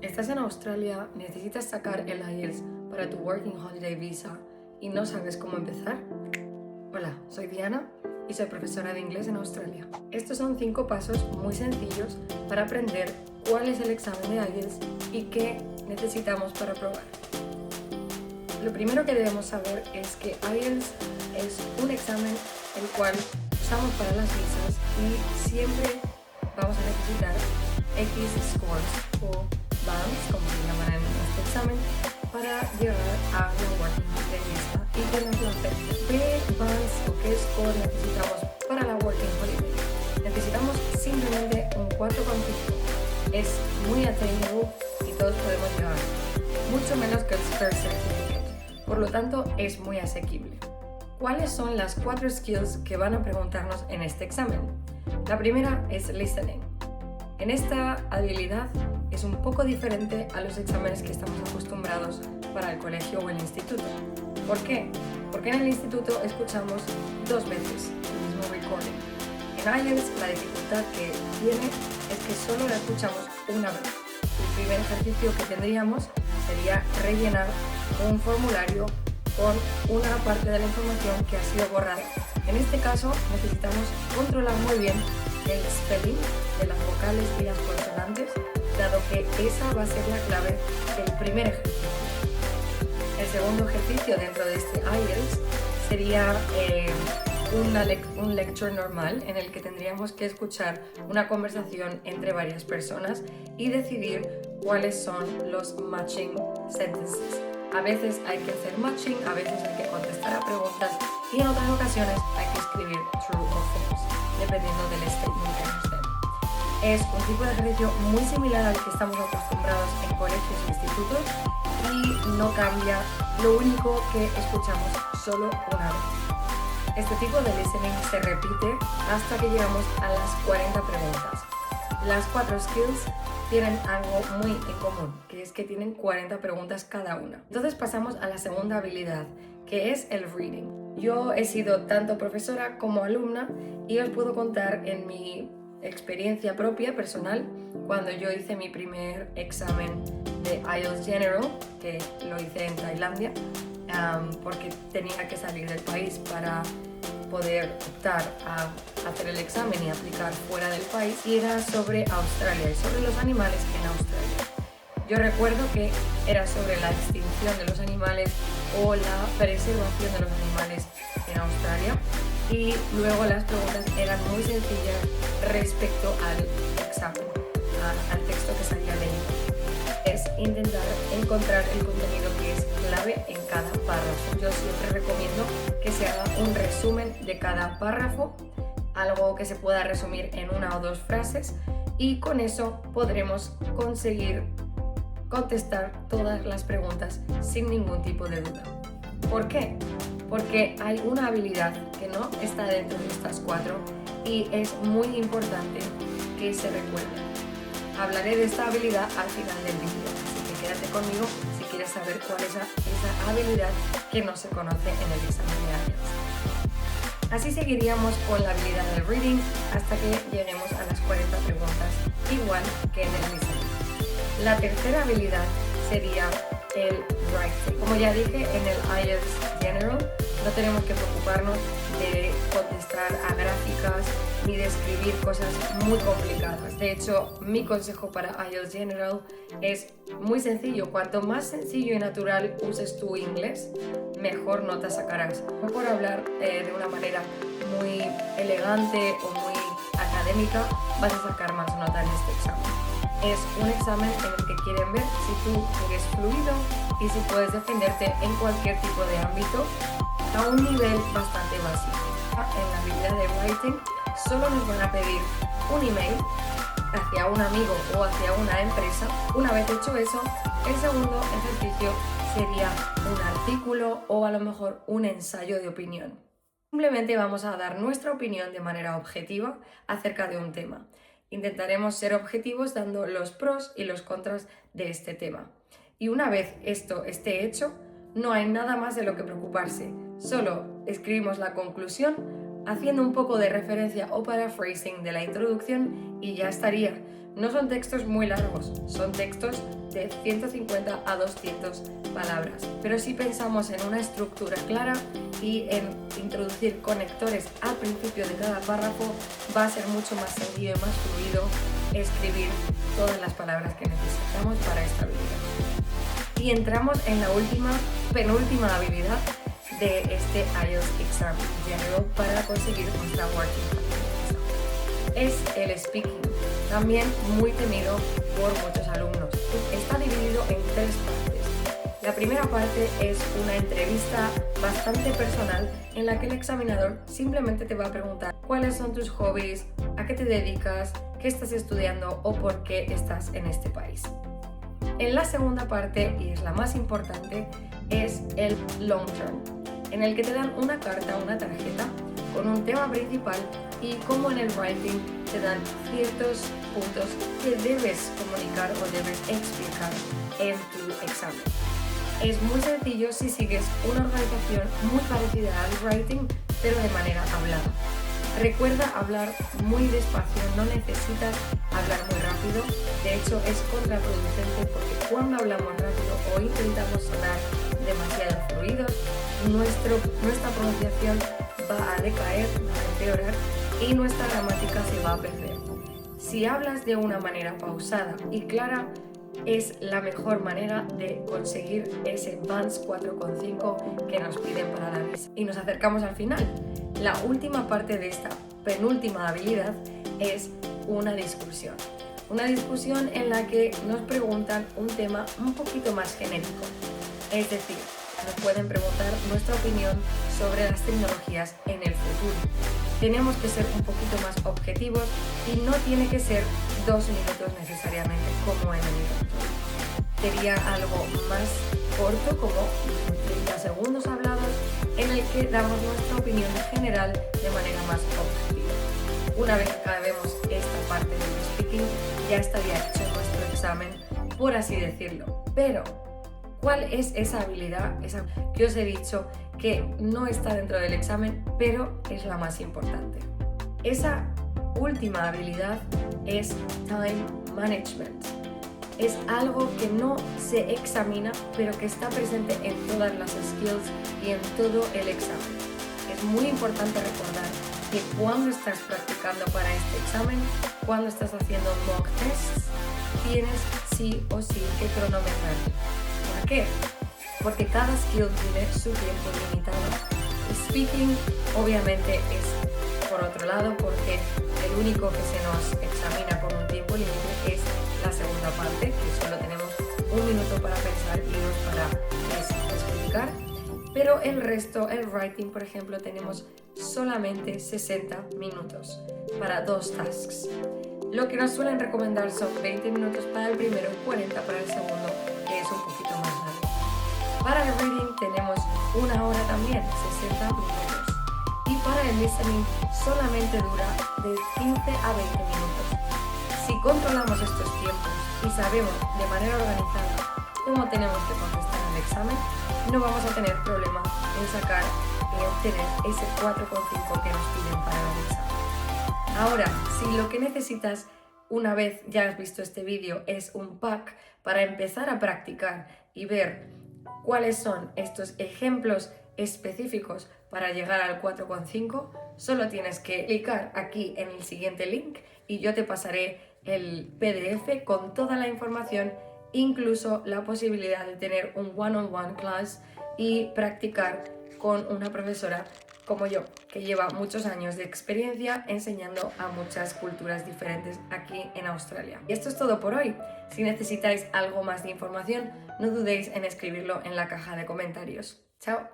¿Estás en Australia, necesitas sacar el IELTS para tu Working Holiday Visa y no sabes cómo empezar? Hola, soy Diana y soy profesora de inglés en Australia. Estos son 5 pasos muy sencillos para aprender cuál es el examen de IELTS y qué necesitamos para aprobar. Lo primero que debemos saber es que IELTS es un examen el cual usamos para las visas y siempre vamos a necesitar X scores o bands, como se llaman en este examen, para llegar a la Working Holiday Visa y que nos lo acepten. ¿Qué bands o qué score necesitamos para la Working Holiday? Necesitamos simplemente un 4,5. Es muy attainable y todos podemos llegar, mucho menos que el Spare Certificate, por lo tanto es muy asequible. ¿Cuáles son las 4 skills que van a preguntarnos en este examen? La primera es listening. En esta habilidad es un poco diferente a los exámenes que estamos acostumbrados para el colegio o el instituto. ¿Por qué? Porque en el instituto escuchamos 2 veces el mismo recording. En IELTS la dificultad que tiene es que solo la escuchamos una vez. El primer ejercicio que tendríamos sería rellenar un formulario con una parte de la información que ha sido borrada. En este caso necesitamos controlar muy bien el spelling de las vocales y las consonantes, dado que esa va a ser la clave del primer ejercicio. El segundo ejercicio dentro de este IELTS sería un lecture normal en el que tendríamos que escuchar una conversación entre varias personas y decidir cuáles son los matching sentences. A veces hay que hacer matching, a veces hay que contestar a preguntas y en otras ocasiones hay que escribir true o false, dependiendo del statement que nos den. Es un tipo de ejercicio muy similar al que estamos acostumbrados en colegios e institutos y no cambia, lo único que escuchamos solo una vez. Este tipo de listening se repite hasta que llegamos a las 40 preguntas. Las 4 skills tienen algo muy en común, que es que tienen 40 preguntas cada una. Entonces pasamos a la segunda habilidad, que es el reading. Yo he sido tanto profesora como alumna y os puedo contar en mi experiencia propia, personal, cuando yo hice mi primer examen de IELTS General, que lo hice en Tailandia, porque tenía que salir del país para poder optar a hacer el examen y aplicar fuera del país, y era sobre Australia y sobre los animales en Australia. Yo recuerdo que era sobre la extinción de los animales o la preservación de los animales en Australia, y luego las preguntas eran muy sencillas respecto al examen, al texto que salía leído. Es intentar encontrar el contenido que es clave en cada párrafo. Yo siempre recomiendo que se haga un resumen de cada párrafo, algo que se pueda resumir en 1 o 2 frases, y con eso podremos conseguir contestar todas las preguntas sin ningún tipo de duda. ¿Por qué? Porque hay una habilidad que no está dentro de estas 4 y es muy importante que se recuerde. Hablaré de esta habilidad al final del vídeo, así que quédate conmigo si quieres saber cuál es esa habilidad que no se conoce en el examen de IELTS. Así seguiríamos con la habilidad del reading hasta que lleguemos a las 40 preguntas, igual que en el listening. La tercera habilidad sería el writing. Como ya dije, en el IELTS General no tenemos que preocuparnos de contestar a gráficas ni de escribir cosas muy complicadas. De hecho, mi consejo para IELTS General es muy sencillo. Cuanto más sencillo y natural uses tu inglés, mejor nota sacarás. No por hablar de una manera muy elegante o muy académica, vas a sacar más nota en este examen. Es un examen en el que quieren ver si tú eres fluido y si puedes defenderte en cualquier tipo de ámbito a un nivel bastante básico. En la habilidad de writing solo nos van a pedir un email hacia un amigo o hacia una empresa. Una vez hecho eso, el segundo ejercicio sería un artículo o a lo mejor un ensayo de opinión. Simplemente vamos a dar nuestra opinión de manera objetiva acerca de un tema. Intentaremos ser objetivos dando los pros y los contras de este tema. Y una vez esto esté hecho, no hay nada más de lo que preocuparse. Solo escribimos la conclusión haciendo un poco de referencia o paraphrasing de la introducción y ya estaría. No son textos muy largos, son textos de 150 a 200 palabras. Pero si pensamos en una estructura clara y en introducir conectores al principio de cada párrafo, va a ser mucho más sencillo y más fluido escribir todas las palabras que necesitamos para esta habilidad. Y entramos en la penúltima habilidad de este IELTS Exam General para conseguir nuestra Working Holiday. Es el speaking, también muy temido por muchos alumnos. Está dividido en 3 partes. La primera parte es una entrevista bastante personal en la que el examinador simplemente te va a preguntar cuáles son tus hobbies, a qué te dedicas, qué estás estudiando o por qué estás en este país. En la segunda parte, y es la más importante, es el long term, en el que te dan una carta, una tarjeta con un tema principal y como en el writing te dan ciertos puntos que debes comunicar o debes explicar en tu examen. Es muy sencillo si sigues una organización muy parecida al writing, pero de manera hablada. Recuerda hablar muy despacio, no necesitas hablar muy rápido. De hecho, es contraproducente porque cuando hablamos rápido o intentamos sonar demasiado fluidos, nuestra pronunciación va a decaer, va a empeorar y nuestra gramática se va a perder. Si hablas de una manera pausada y clara, es la mejor manera de conseguir ese BANS 4,5 que nos piden para la visa. Y nos acercamos al final. La última parte de esta penúltima habilidad es una discusión. Una discusión en la que nos preguntan un tema un poquito más genérico. Es decir, nos pueden preguntar nuestra opinión sobre las tecnologías en el futuro. Tenemos que ser un poquito más objetivos y no tiene que ser 2 minutos necesariamente como en el introductorio. Sería algo más corto, como 30 segundos hablados, en el que damos nuestra opinión general de manera más objetiva. Una vez que acabemos esta parte del speaking, ya estaría hecho nuestro examen, por así decirlo. Pero, ¿cuál es esa habilidad que os he dicho que no está dentro del examen, pero es la más importante? Esa última habilidad es time management. Es algo que no se examina, pero que está presente en todas las skills y en todo el examen. Es muy importante recordar que cuando estás practicando para este examen, cuando estás haciendo mock tests, tienes sí o sí que cronometrarte. ¿Por qué? Porque cada skill tiene su tiempo limitado. Speaking obviamente es por otro lado, porque el único que se nos examina con un tiempo límite es la segunda parte, que solo tenemos 1 minuto para pensar y 2 para explicar. Pero el resto, el writing por ejemplo, tenemos solamente 60 minutos para 2 tasks. Lo que nos suelen recomendar son 20 minutos para el primero y 40 para el segundo, que es un poquito más largo. Para el reading tenemos 1 hora también, 60 minutos. Y para el listening solamente dura de 15 a 20 minutos. Si controlamos estos tiempos y sabemos de manera organizada cómo tenemos que contestar el examen, no vamos a tener problema en sacar y obtener ese 4,5 que nos piden para la visa. Ahora, si lo que necesitas una vez ya has visto este vídeo es un pack para empezar a practicar y ver cuáles son estos ejemplos específicos para llegar al 4,5, solo tienes que clicar aquí en el siguiente link y yo te pasaré el PDF con toda la información, incluso la posibilidad de tener un one-on-one class y practicar con una profesora como yo, que lleva muchos años de experiencia enseñando a muchas culturas diferentes aquí en Australia. Y esto es todo por hoy. Si necesitáis algo más de información, no dudéis en escribirlo en la caja de comentarios. ¡Chao!